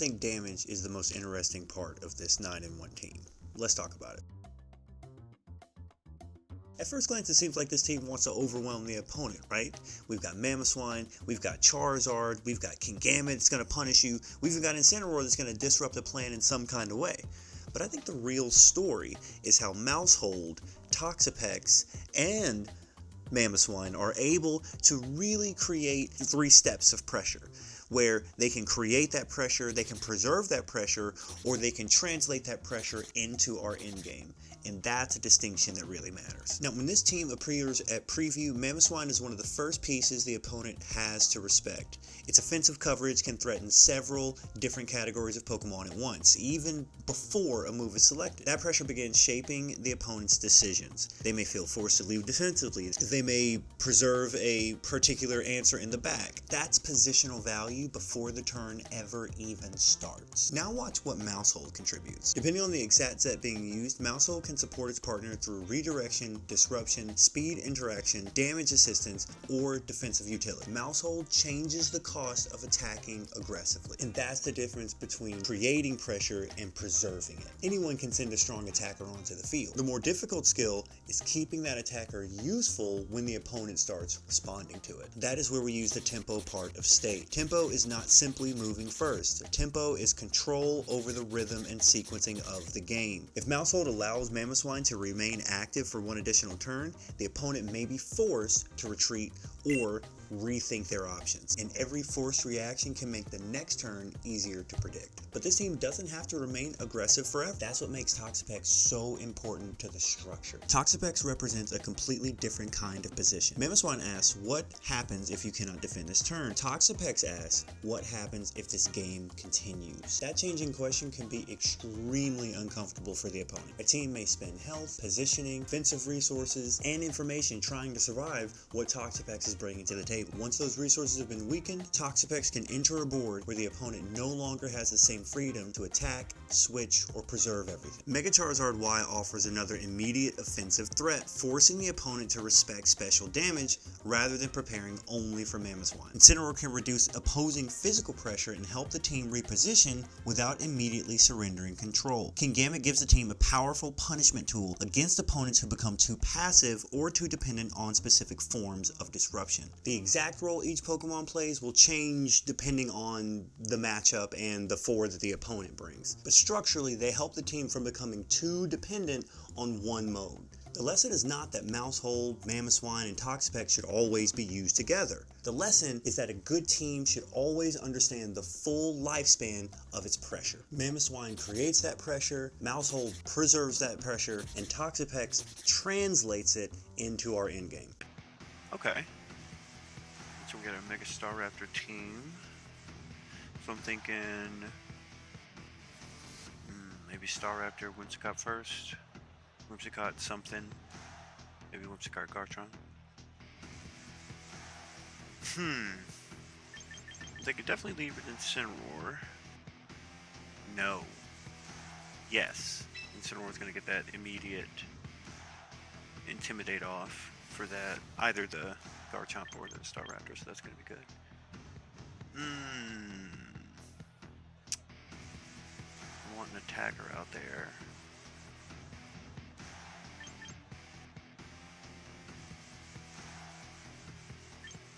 think damage is the most interesting part of this 9-in-1 team. Let's talk about it. At first glance, it seems like this team wants to overwhelm the opponent, right? We've got Mamoswine, we've got Charizard, we've got Kingambit that's going to punish you, we've even got Incineroar that's going to disrupt the plan in some kind of way. But I think the real story is how Maushold, Toxapex, and Mamoswine are able to really create 3 steps of pressure, where they can create that pressure, they can preserve that pressure, or they can translate that pressure into our endgame. And that's a distinction that really matters. Now, when this team appears at preview, Mamoswine is one of the first pieces the opponent has to respect. Its offensive coverage can threaten several different categories of Pokemon at once, even before a move is selected. That pressure begins shaping the opponent's decisions. They may feel forced to leave defensively. They may preserve a particular answer in the back. That's positional value before the turn ever even starts. Now watch what Maushold contributes. Depending on the exact set being used, Maushold can support its partner through redirection, disruption, speed interaction, damage assistance, or defensive utility. Maushold changes the cost of attacking aggressively, and that's the difference between creating pressure and preserving it. Anyone can send a strong attacker onto the field. The more difficult skill is keeping that attacker useful when the opponent starts responding to it. That is where we use the tempo part of state. Tempo is not simply moving first. Tempo is control over the rhythm and sequencing of the game. If Maushold allows Mamoswine to remain active for one additional turn, the opponent may be forced to retreat or rethink their options, and every forced reaction can make the next turn easier to predict. But this team doesn't have to remain aggressive forever. That's what makes Toxapex so important to the structure. Toxapex represents a completely different kind of position. Mamoswine asks, what happens if you cannot defend this turn? Toxapex asks, what happens if this game continues? That changing question can be extremely uncomfortable for the opponent. A team may spend health, positioning, offensive resources, and information trying to survive what Toxapex is bringing to the table. Once those resources have been weakened, Toxapex can enter a board where the opponent no longer has the same freedom to attack, switch, or preserve everything. Mega Charizard Y offers another immediate offensive threat, forcing the opponent to respect special damage rather than preparing only for Mamoswine. Incineroar can reduce opposing physical pressure and help the team reposition without immediately surrendering control. Kingambit gives the team a powerful punishment tool against opponents who become too passive or too dependent on specific forms of disruption. The exact role each Pokemon plays will change depending on the matchup and the 4 that the opponent brings. But structurally, they help the team from becoming too dependent on one mode. The lesson is not that Maushold, Mamoswine, and Toxapex should always be used together. The lesson is that a good team should always understand the full lifespan of its pressure. Mamoswine creates that pressure, Maushold preserves that pressure, and Toxapex translates it into our endgame. Okay. So we got a Mega Staraptor team. So I'm thinking maybe Staraptor, Whimsicott first. Whimsicott something. Maybe Whimsicott Garchomp. They could definitely leave it in Incineroar. No. Yes. Incineroar's gonna get that immediate Intimidate off for that. Either the Garchomp or the Staraptor, so that's gonna be good. I want an attacker out there.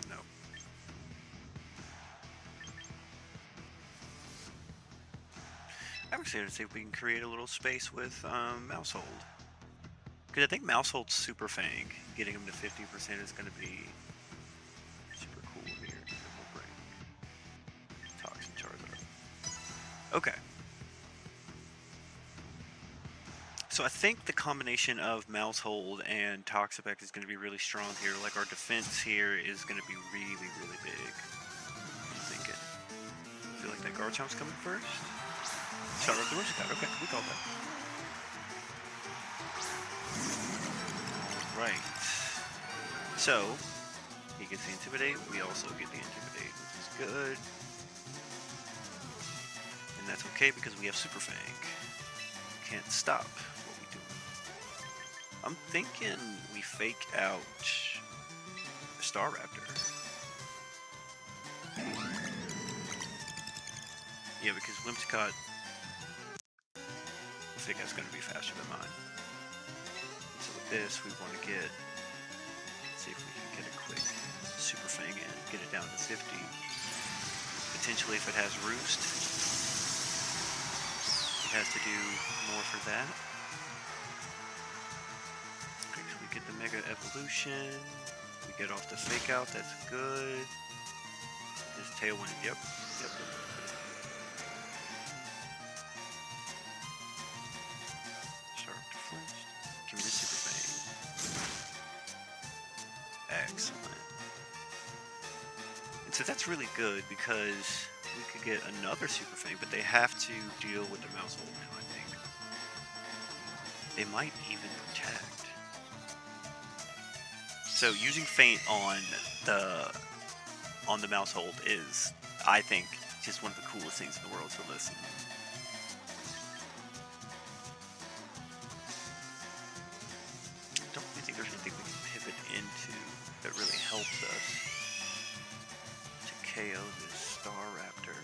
No. I'm excited to see if we can create a little space with Maushold. Because I think Maushold's Super Fang, getting him to 50% is going to be super cool here. We'll bring Toxin Charizard. Okay. So I think the combination of Maushold and Toxapex is going to be really strong here. Like our defense here is going to be really, really big. I'm thinking. I feel like that Garchomp's coming first. Start with the Whimsicott. Okay, we called that. Right. So, he gets the Intimidate, we also get the Intimidate, which is good. And that's okay because we have Super Fang. Can't stop what we do. I'm thinking we fake out Staraptor. Yeah, because Whimsicott, I think that's going to be faster than mine. So with this, we want to get, let's see if we can get a quick Super Fang in, get it down to 50. Potentially, if it has Roost, it has to do more for that. Okay, so we get the Mega Evolution. We get off the Fake Out, that's good. This Tailwind, yep. Sharp Flinched. Give me the Super Fang. Excellent. And so that's really good because we could get another Super Fang, but they have to deal with the Mouse Hold now, I think. They might even protect. So using Feint on the Mouse Hold is, I think, just one of the coolest things in the world to listen. I don't really think there's anything we can pivot into that really helps us to KO this Star Raptor.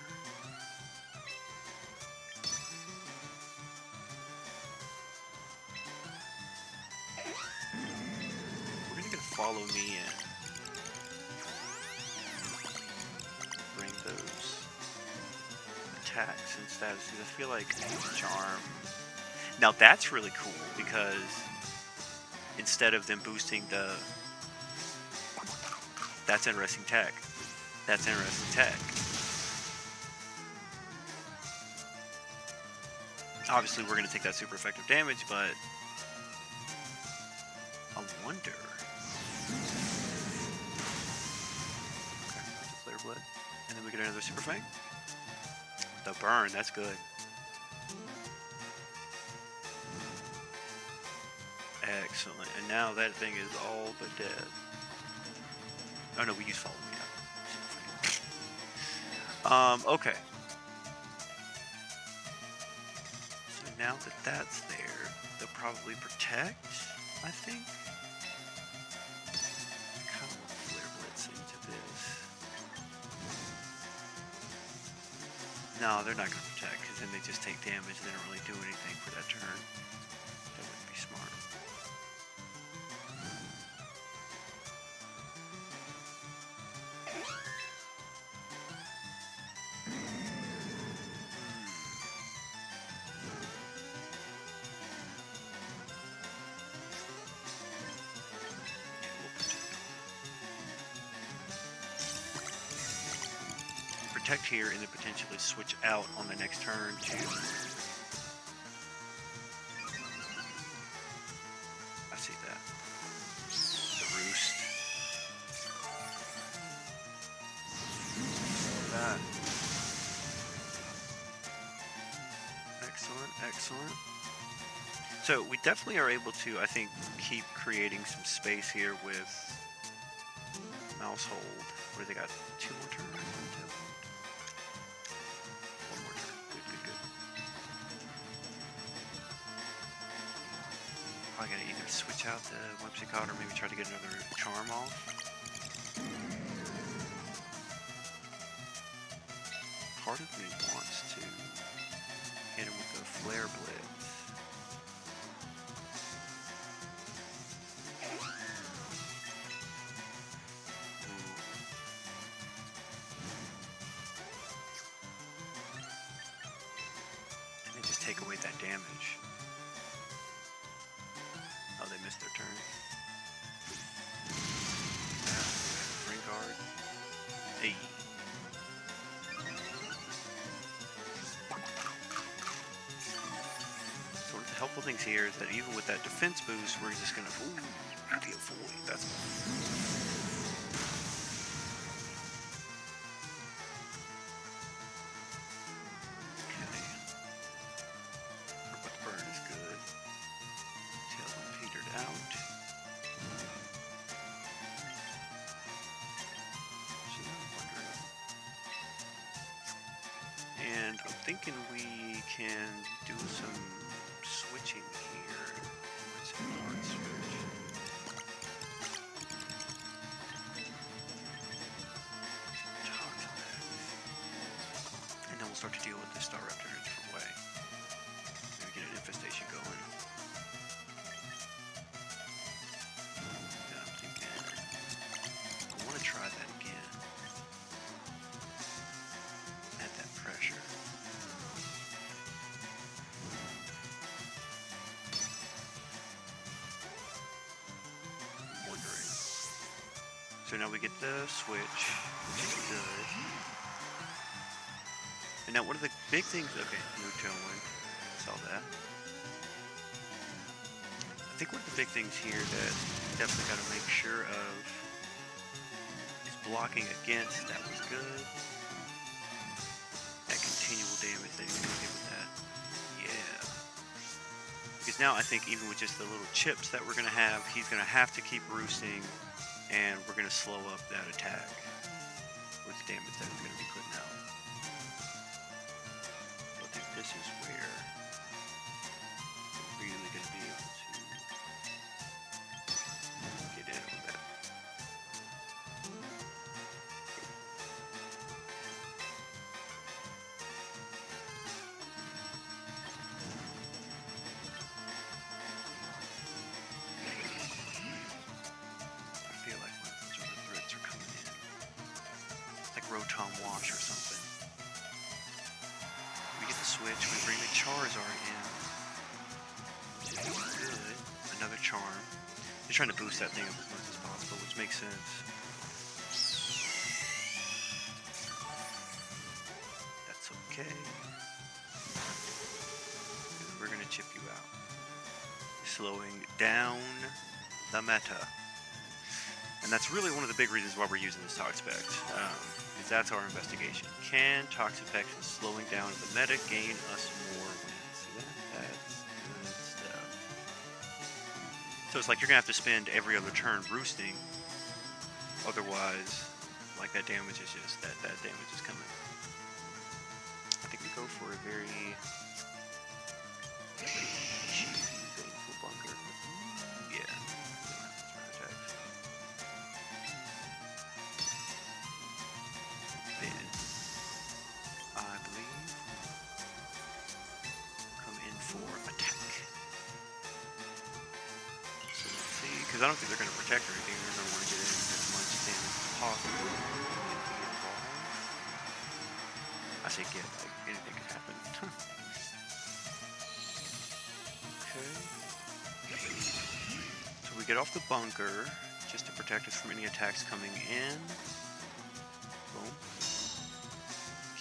We're gonna get Follow Me in. Bring those attacks and statuses. I feel like Charm. Now that's really cool because instead of them boosting the, that's interesting tech. That's interesting tech. Obviously, we're going to take that super effective damage, but I wonder. Okay, that's a Flare Blade. And then we get another Super Fang. The burn, that's good. Excellent. And now that thing is all but dead. Oh no, we use Follow Me up. Okay. So now that that's there, they'll probably protect, I think. I kind of want to Flare Blitz into this. No, they're not going to protect, because then they just take damage and they don't really do anything for that turn. That wouldn't be smart. Protect here and then potentially switch out on the next turn to... I see that. The Roost. That. Excellent, excellent. So we definitely are able to, I think, keep creating some space here with Mouse Hold. Where they got 2 more turns? One more turn. Good, good, good. Probably gotta either switch out the Whimsicott or maybe try to get another Charm off. Part of me wants to hit him with a Flare Blitz. Take away that damage. Oh, they missed their turn. Ring guard. Hey. So one of the helpful things here is that even with that defense boost, we're just gonna deal fully. That's thinking we can do some switching here. Let's hit hard switch. And then we'll start to deal with this Star Raptor in a different way. Maybe get an infestation going. Yeah, I'm thinking I want to try that again. Add that pressure. I'm wondering. So now we get the switch, which is good. And now one of the big things, okay, no tailwind, saw that. I think one of the big things here that definitely got to make sure of is blocking against. That was good. That continual damage that he's going to get with that. Yeah. Because now I think even with just the little chips that we're going to have, he's going to have to keep roosting, and we're going to slow up that attack with the damage that he's going to be putting out. So I think this is where we're really going to be able to get in on that. I feel like one of those other threats are coming in. Like Rotom Wash or something. We get the switch, we bring the Charizard in. Which is good. Another charm. He's trying to boost that thing up as much as possible, which makes sense. That's okay. We're gonna chip you out. Slowing down the meta. And that's really one of the big reasons why we're using this Toxapex. Is that's our investigation. Can Toxapex is slowing down the meta gain us more wins? See that? That's good stuff. So it's like you're gonna have to spend every other turn roosting. Otherwise, like that damage is just that damage is coming. I think we go for a very cheesy painful bunker. Yeah. We don't have to throw attacks. Then I believe come in for attack. So let's see, because I don't think they're going to protect or anything. They're going to want to get in as much damage as possible and be involved. I say get, like anything could happen. Okay. So we get off the bunker just to protect us from any attacks coming in. Boom.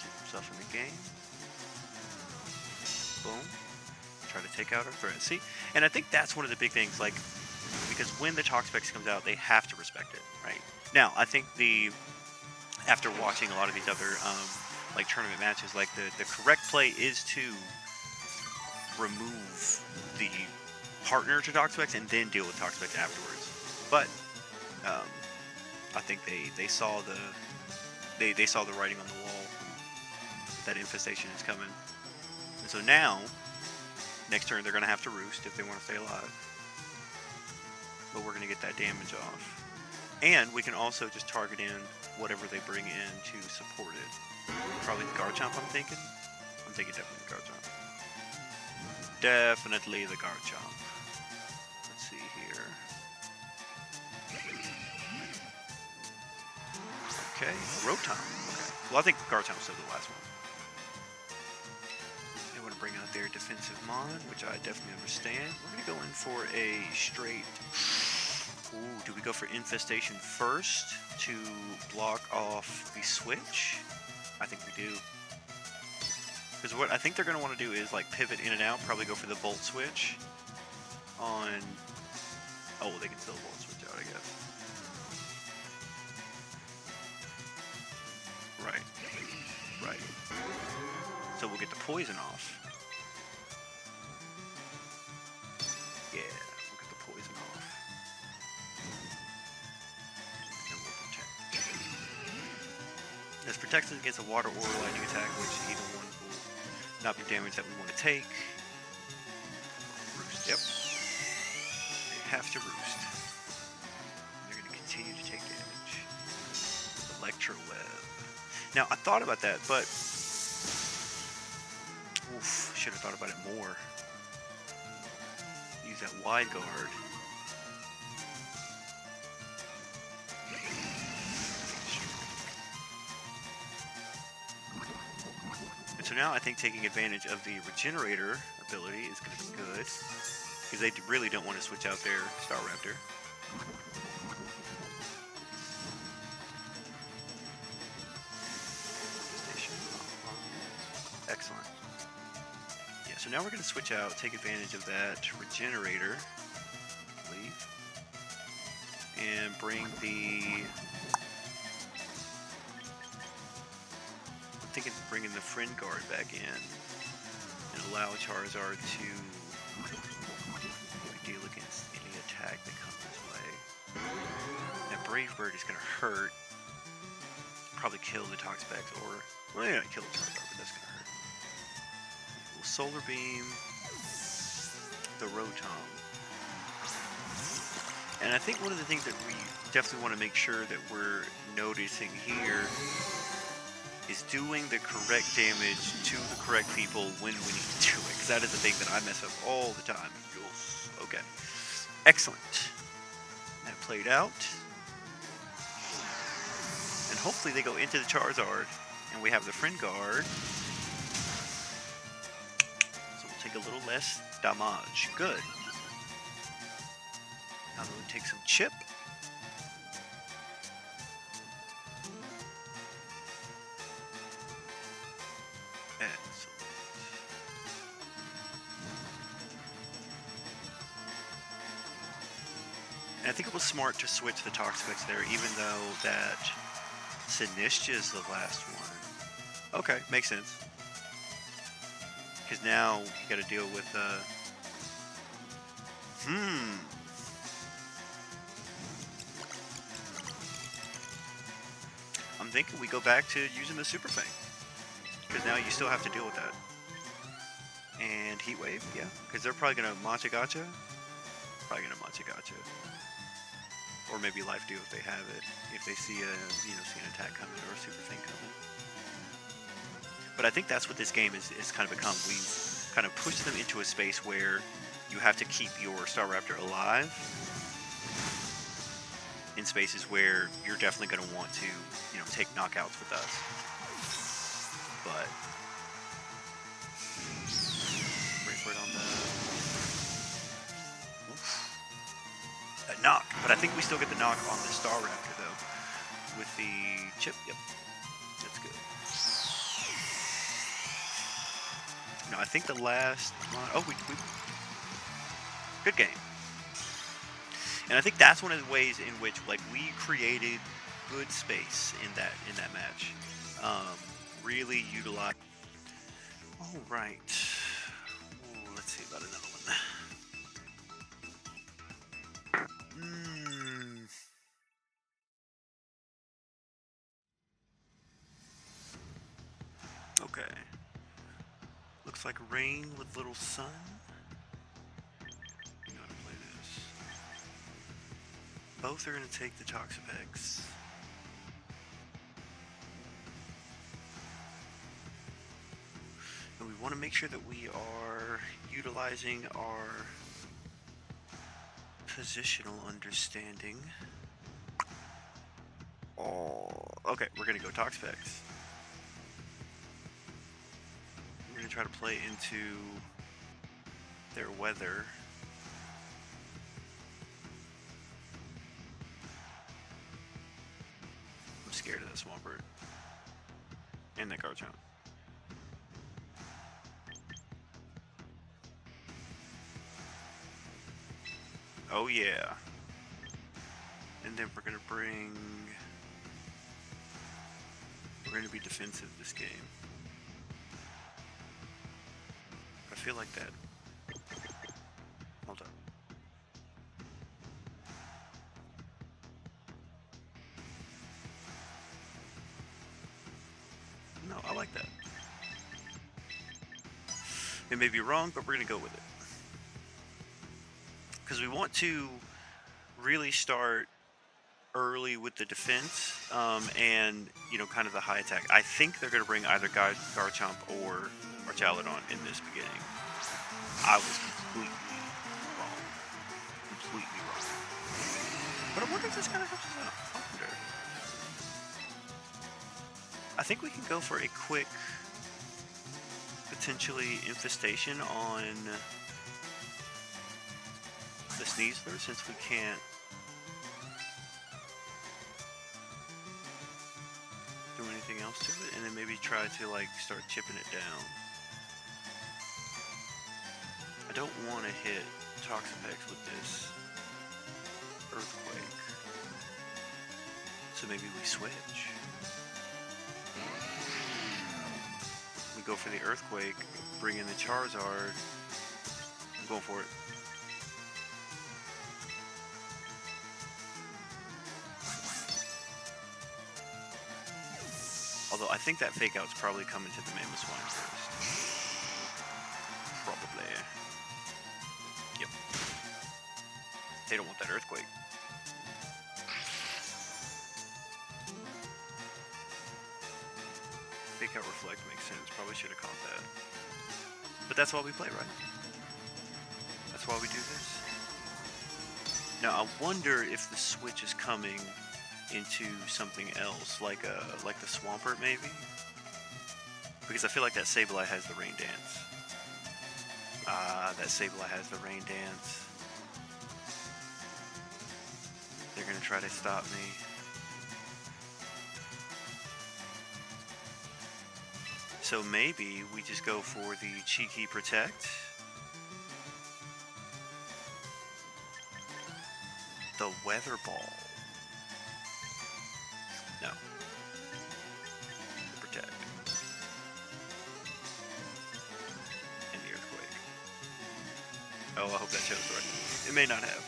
Keep himself in the game. Boom. Try to take out our threat. See? And I think that's one of the big things, like, because when the Toxapex comes out, they have to respect it, right? Now, I think after watching a lot of these other, like, tournament matches, like, the correct play is to remove the partner to Toxapex and then deal with Toxapex afterwards. But, I think they saw they saw the writing on the wall that infestation is coming. And so now, next turn they're going to have to roost if they want to stay alive. But we're going to get that damage off. And we can also just target in whatever they bring in to support it. Probably the Garchomp, I'm thinking. I'm thinking definitely the Garchomp. Definitely the Garchomp. Let's see here. Okay, Rotom. Okay. Well, I think Garchomp's still the last one. They want to bring out their defensive mon, which I definitely understand. We're going to go in for a straight... Ooh, do we go for Infestation first to block off the switch? I think we do. Because what I think they're going to want to do is like pivot in and out, probably go for the Volt Switch on... Oh, they can still Volt Switch out, I guess. Right. Right. So we'll get the poison off. Yeah, we'll get the poison off. And we'll protect. This protects us against a water or lightning attack, which either one will not be damage that we want to take. Roost, yep. They have to roost. They're going to continue to take damage. Electro Web. Now, I thought about that, but Oof, should have thought about it more. Use that wide guard. And so now I think taking advantage of the regenerator ability is going to be good. Because they really don't want to switch out their Staraptor. Excellent. Yeah, so now we're going to switch out, take advantage of that regenerator, I believe, and bring the... I'm thinking bringing the Friend Guard back in and allow Charizard to deal against any attack that comes his way. That Brave Bird is going to hurt. Probably kill the Toxapex, or... Well, yeah, kill the Charizard, but that's going to hurt. Solar Beam, the Rotom. And I think one of the things that we definitely want to make sure that we're noticing here is doing the correct damage to the correct people when we need to do it. Because that is the thing that I mess up all the time. Okay. Excellent. That played out. And hopefully they go into the Charizard and we have the Friend Guard. Take a little less damage. Good. Now we'll take some chip. Excellent. And I think it was smart to switch the Toxapex there, even though that Sinistcha is the last one. Okay, makes sense. Because now you got to deal with I'm thinking we go back to using the Super Fang. Because now you still have to deal with that. And Heat Wave, yeah. Because they're probably going to Machigacha. Probably going to Machigacha. Or maybe Life Dew if they have it. If they see see an attack coming or a Super Fang coming. But I think that's what this game is kind of become. We kind of push them into a space where you have to keep your Staraptor alive in spaces where you're definitely going to want to, take knockouts with us. But Breakbird on the knock. But I think we still get the knock on the Staraptor though with the chip. Yep, that's good. No, I think the last one... Oh, we... Good game. And I think that's one of the ways in which, we created good space in that match. Really utilize... All right. Ooh, let's see about another one. Okay. Looks like Rain with Little Sun. You know how to play this. Both are going to take the Toxapex. And we want to make sure that we are utilizing our positional understanding. Oh, okay, we're going to go Toxapex. We're going to try to play into their weather. I'm scared of that Swampert. And that Garchomp. Oh yeah. And then we're going to bring... We're going to be defensive this game. I feel like that. Hold up. No, I like that. It may be wrong, but we're going to go with it. Because we want to really start early with the defense and, kind of the high attack. I think they're going to bring either Garchomp or Archaludon in this beginning. I was completely wrong. Completely wrong. But I wonder if this kind of helps us out. I wonder. I think we can go for a quick, potentially infestation on the Sneasler, since we can't do anything else to it, and then maybe try to like start chipping it down. I don't want to hit Toxapex with this Earthquake, so maybe we switch. We go for the Earthquake, bring in the Charizard. I'm going for it. Although I think that Fake Out's probably coming to the Mamoswine first. Probably. Yep. They don't want that Earthquake. Fake Out Reflect makes sense. Probably should have caught that. But that's why we play, right? That's why we do this. Now I wonder if the switch is coming into something else, like the Swampert maybe, because I feel like that Sableye has the Rain Dance. That Sableye has the Rain Dance. They're gonna try to stop me. So maybe we just go for the cheeky Protect. The Weather Ball. No. The Protect. And the Earthquake. Oh, I hope that shows the right. It may not have.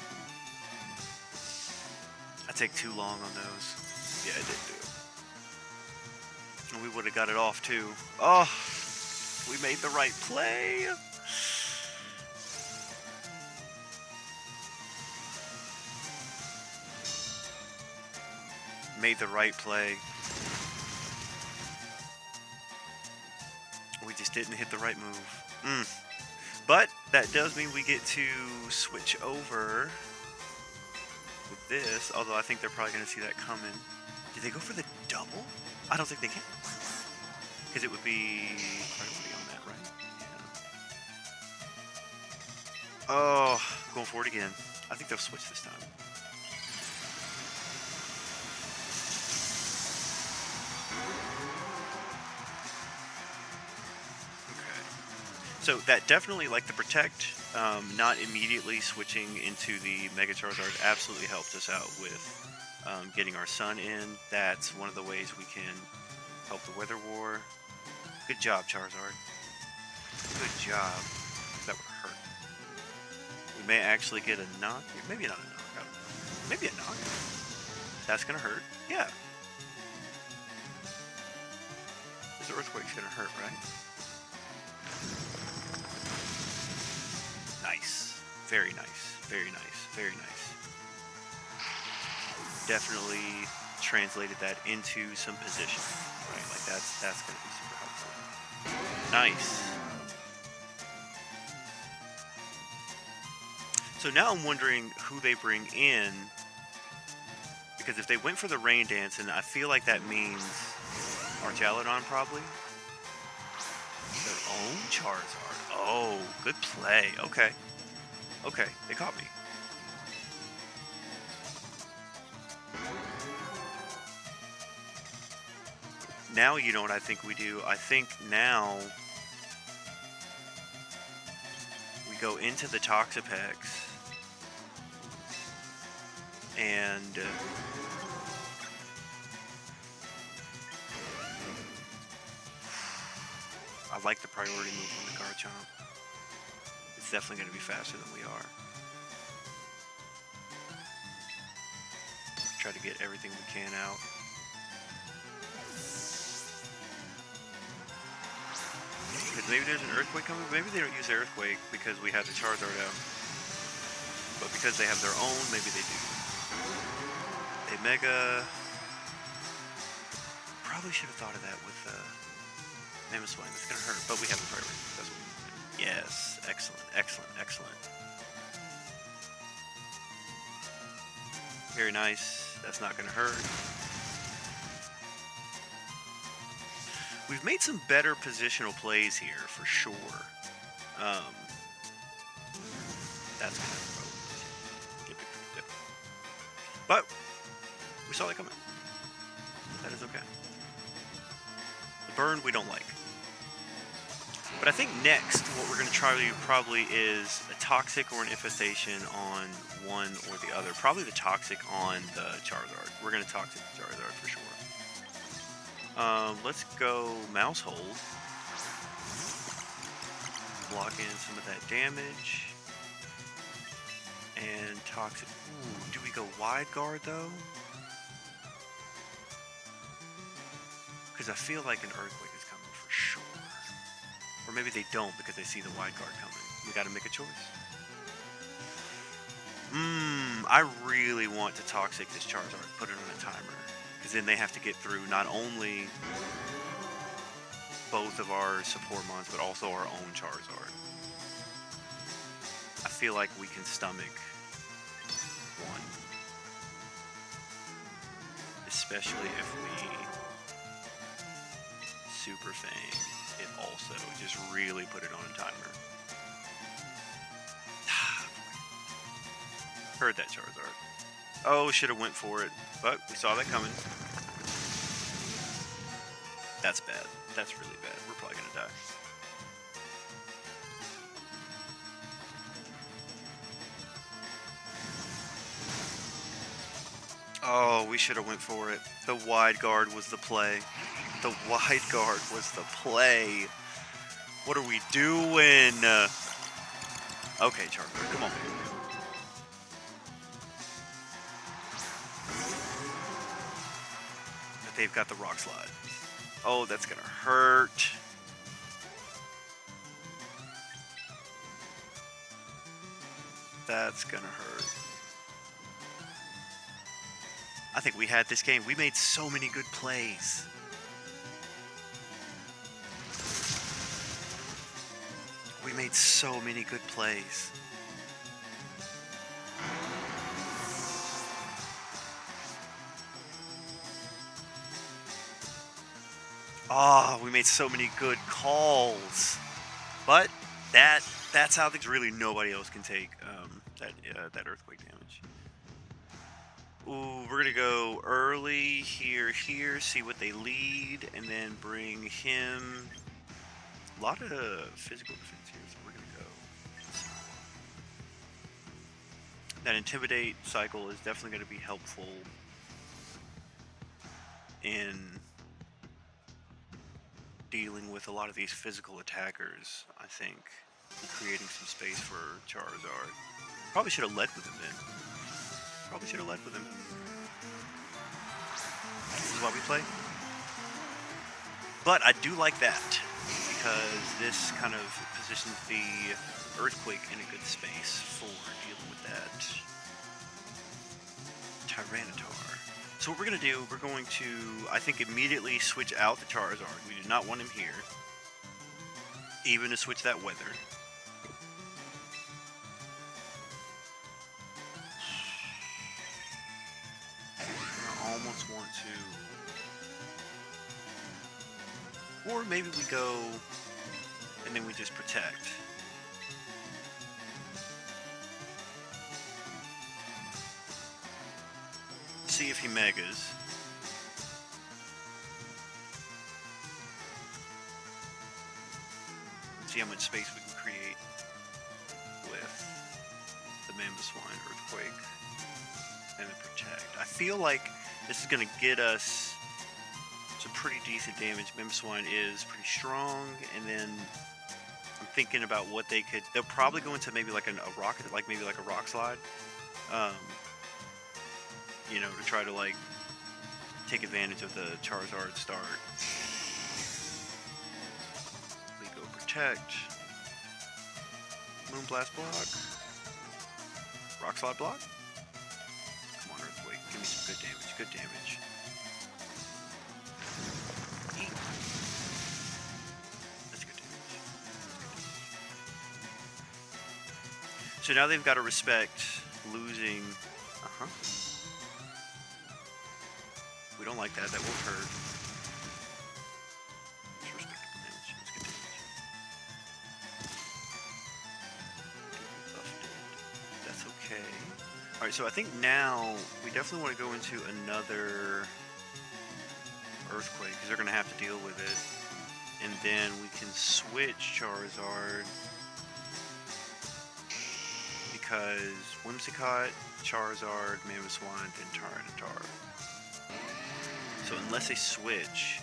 I take too long on those. Yeah, it didn't do it. And we would have got it off too. Oh, we made the right play. Made the right play. We just didn't hit the right move. But that does mean we get to switch over with this, although I think they're probably going to see that coming. Did they go for the double? I don't think they can. Because it would be priority on that, right? Yeah. Oh, going for it again. I think they'll switch this time. So that definitely, like the Protect, not immediately switching into the Mega Charizard absolutely helped us out with getting our Sun in. That's one of the ways we can help the Weather War. Good job, Charizard. Good job. That would hurt. We may actually get a knock. Maybe not a knock. I don't know. Maybe a knock. That's going to hurt. Yeah. This Earthquake's going to hurt, right? Nice. Very nice. Very nice. Very nice. Definitely translated that into some position. Right? Like that's going to be super helpful. Nice. So now I'm wondering who they bring in, because if they went for the Rain Dance, and I feel like that means Archaludon probably. Their own Charizard. Oh, good play. Okay. Okay, they caught me. Now you know what I think we do? I think now we go into the Toxapex and I like the priority move on the Garchomp. It's definitely going to be faster than we are. Try to get everything we can out. Because maybe there's an Earthquake coming. Maybe they don't use the Earthquake because we have the Charizard out. But because they have their own, maybe they do. They Mega. Probably should have thought of that with Mammoth Swine, that's gonna hurt, but we have a priority. That's what we wanted. Yes, excellent, excellent, excellent. Very nice. That's not gonna hurt. We've made some better positional plays here for sure. That's gonna probably get picked up. But we saw that coming. That is okay. The burn we don't like. But I think next what we're going to try probably is a Toxic or an Infestation on one or the other. Probably the Toxic on the Charizard. We're going to Toxic the Charizard for sure. Let's go Mousehold. Block in some of that damage. And Toxic. Ooh, do we go Wide Guard though? Because I feel like an Earthquake is coming for sure. Or maybe they don't because they see the Wide Guard coming. We gotta make a choice. I really want to Toxic this Charizard, put it on a timer. Because then they have to get through not only both of our support mons, but also our own Charizard. I feel like we can stomach one. Especially if we Super Fang it also. Just really put it on a timer. Heard that Charizard. Oh, should have went for it. But we saw that coming. That's bad. That's really bad. We're probably gonna die. Oh, we should have went for it. The Wide Guard was the play. The Wide Guard was the play. What are we doing? Okay, Charizard, come on, baby. But they've got the Rock Slide. Oh, that's gonna hurt. That's gonna hurt. I think we had this game. We made so many good plays. We made so many good plays. Oh, we made so many good calls. But that's how things really nobody else can take that Earthquake damage. Ooh, we're gonna go early here, see what they lead, and then bring him. A lot of physical defense here, so we're gonna go. That Intimidate cycle is definitely gonna be helpful in dealing with a lot of these physical attackers, I think. Creating some space for Charizard. Probably should have led with him then. Probably should have led with him. This is why we play. But I do like that, because this kind of positions the Earthquake in a good space for dealing with that Tyranitar. So what we're going to do, we're going to, I think, immediately switch out the Charizard. We do not want him here. Even to switch that Weather. I almost want to... Or maybe we go and then we just Protect. See if he Megas. See how much space we can create with the Mamoswine, Earthquake, and the Protect. I feel like this is going to get us some pretty decent damage. Mamoswine is pretty strong, and then I'm thinking about what they could. They'll probably go into maybe like a rocket, like maybe like a Rock Slide. You know, to try to like take advantage of the Charizard start. We go Protect. Moonblast block. Rock Slide block. Come on, Earthquake. Give me some good damage. Good damage. Eat. So now they've got to respect losing. Uh-huh. We don't like that. That will hurt. Let's respect the damage. Let's get damage. Buffed it. That's okay. Alright, so I think now we definitely want to go into another earthquake because they're going to have to deal with it. And then we can switch Charizard because Whimsicott, Charizard, Mamoswine, then Tyranitar. So unless they switch,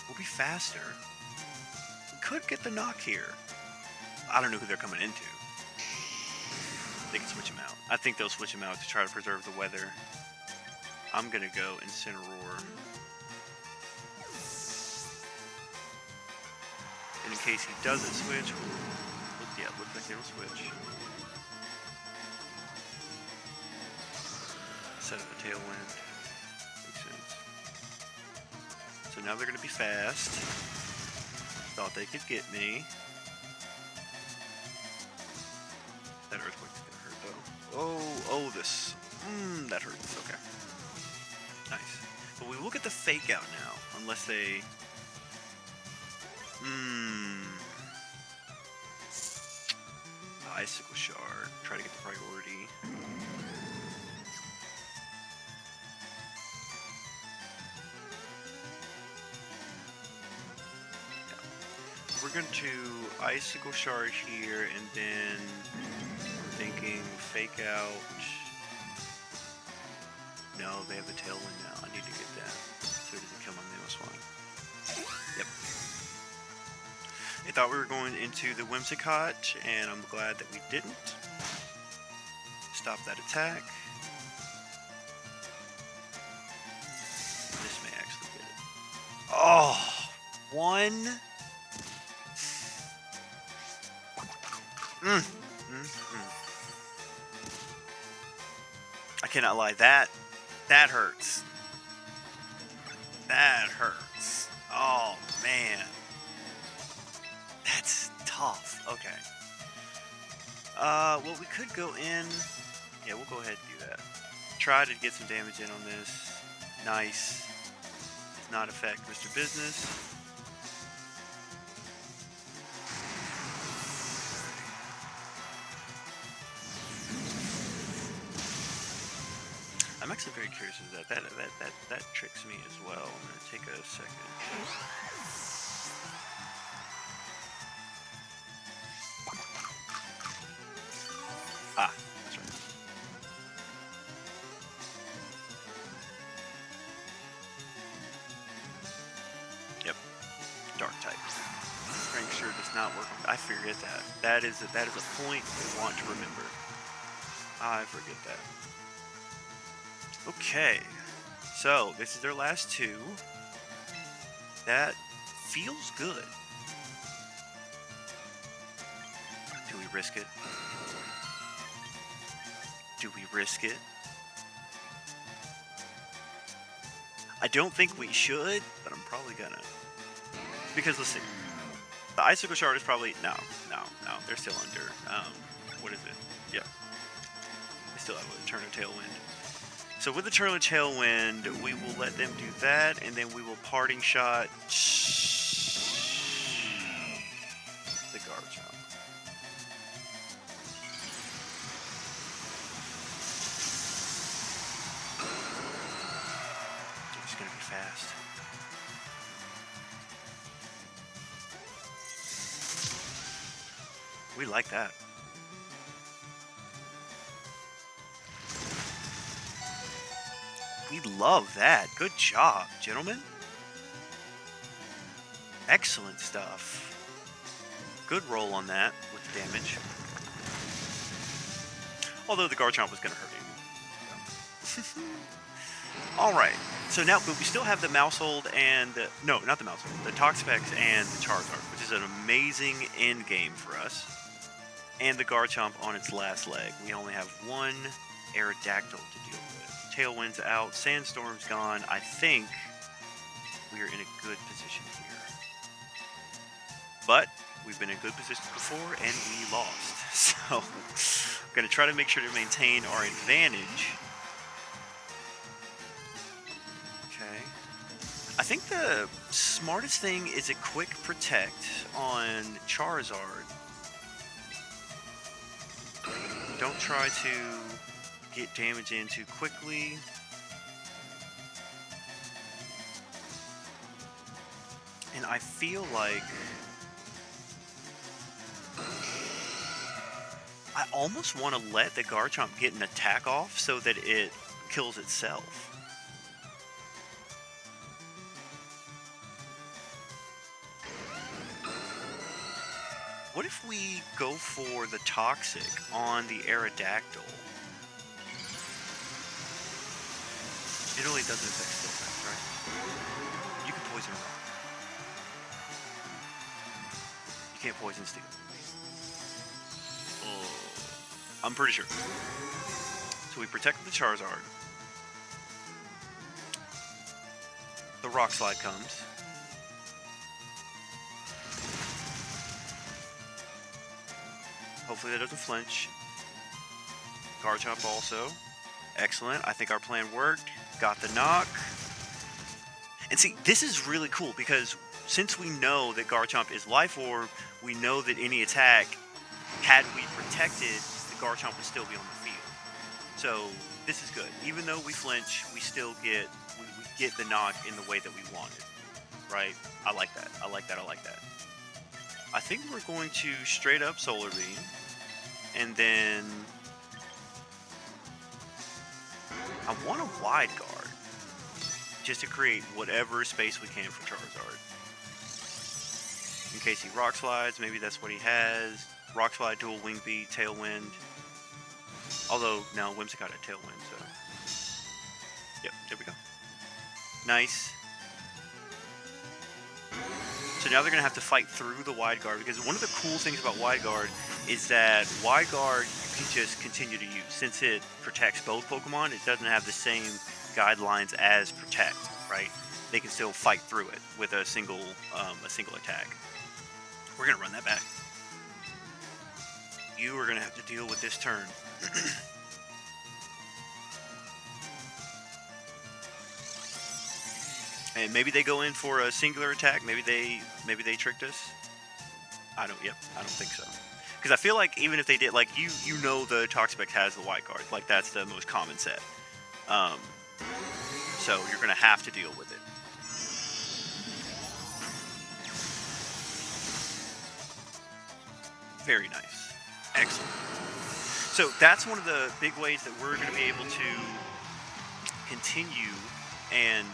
we'll be faster. We could get the knock here. I don't know who they're coming into. They can switch him out. I think they'll switch him out to try to preserve the weather. I'm gonna go Incineroar. And in case he doesn't switch, looks like he'll switch. Set up a Tailwind. Makes sense. So now they're gonna be fast. Thought they could get me. That Earthquake's gonna hurt though. Oh, this. That hurts. Okay. Nice. But we will get the Fake Out now, unless they. Icicle Shard. Try to get the priority. Yeah. We're going to Icicle Shard here, and then we're thinking Fake Out. No, they have the Tailwind now. I need to get that so it doesn't kill my Mamoswine. Yep. I thought we were going into the Whimsicott, and I'm glad that we didn't. Stop that attack. This may actually get it. Oh, one. I cannot lie. That hurts. That hurts. Oh, man. That's tough. Okay. Well, we could go in. Yeah, we'll go ahead and do that. Try to get some damage in on this. Nice. Does not affect Mr. Business. I'm actually very curious of that. That tricks me as well. I'm gonna take a second. Ah, that's right. Yep. Dark type. Strength sure does not work. I forget that. That is a point we want to remember. I forget that. Okay. So this is their last two. That feels good. Do we risk it? Do we risk it? I don't think we should, but I'm probably gonna. Because let's see. The Icicle Shard is probably no. They're still under. What is it? Yeah. They still have a Turn of Tailwind. So with the Turn of Tailwind, we will let them do that, and then we will Parting Shot the Garchomp. It's gonna be fast. We like that. We love that. Good job, gentlemen. Excellent stuff. Good roll on that with the damage. Although the Garchomp was going to hurt him. Alright, so now but we still have the Maushold and... no, not the Maushold. The Toxapex and the Charizard, which is an amazing end game for us. And the Garchomp on its last leg. We only have one Aerodactyl to deal with. Tailwind's out, Sandstorm's gone. I think we are in a good position here. But We've been in good positions before, and we lost. So, I'm going to try to make sure to maintain our advantage. Okay. I think the smartest thing is a quick protect on Charizard. Don't try to get damage in too quickly. And I feel like I almost want to let the Garchomp get an attack off so that it kills itself. What if we go for the Toxic on the Aerodactyl? It only doesn't affect Steel types, right? You can poison Rock. You can't poison Steel. Oh, I'm pretty sure. So we protected the Charizard. The Rock Slide comes. Hopefully that doesn't flinch. Garchomp also. Excellent. I think our plan worked. Got the knock. And see, this is really cool because since we know that Garchomp is Life Orb, we know that any attack, had we protected, the Garchomp would still be on the field. So this is good. Even though we flinch, we still get we get the knock in the way that we wanted. Right? I like that. I like that. I like that. I think we're going to straight up Solar Beam, and then I want a Wide Guard, just to create whatever space we can for Charizard. In case he Rock Slides, maybe that's what he has. Rock Slide, Dual Wing Beat, Tailwind. Although, no, Whimsicott had Tailwind, so... Yep, there we go. Nice. So now they're going to have to fight through the Wide Guard, because one of the cool things about Wide Guard is that Wide Guard you can just continue to use. Since it protects both Pokemon, it doesn't have the same guidelines as Protect, right? They can still fight through it with a single attack. We're going to run that back. You are going to have to deal with this turn. And maybe they go in for a singular attack. Maybe they tricked us. I don't think so. Because I feel like even if they did, like you know the Toxapex has the Wide Guard. Like that's the most common set. So you're gonna have to deal with it. Very nice. Excellent. So that's one of the big ways that we're gonna be able to continue and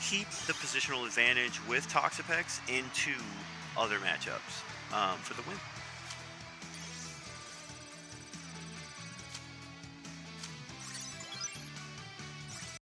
keep the positional advantage with Toxapex into other matchups for the win.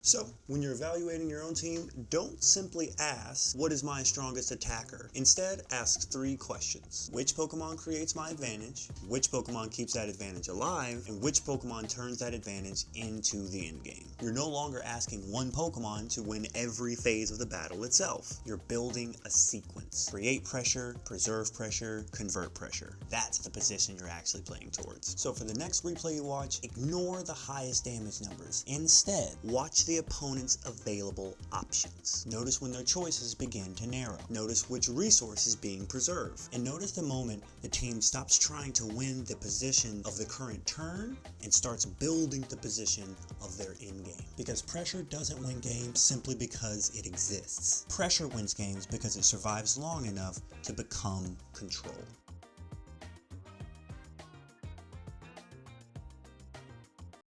So, when you're evaluating your own team, don't simply ask, what is my strongest attacker? Instead, ask 3 questions. Which Pokemon creates my advantage? Which Pokemon keeps that advantage alive? And which Pokemon turns that advantage into the endgame? You're no longer asking one Pokemon to win every phase of the battle itself. You're building a sequence. Create pressure, preserve pressure, convert pressure. That's the position you're actually playing towards. So for the next replay you watch, ignore the highest damage numbers. Instead, watch the opponent's available options. Notice when their choices begin to narrow. Notice which resource is being preserved. And notice the moment the team stops trying to win the position of the current turn and starts building the position of their endgame. Because pressure doesn't win games simply because it exists. Pressure wins games because it survives long enough to become control.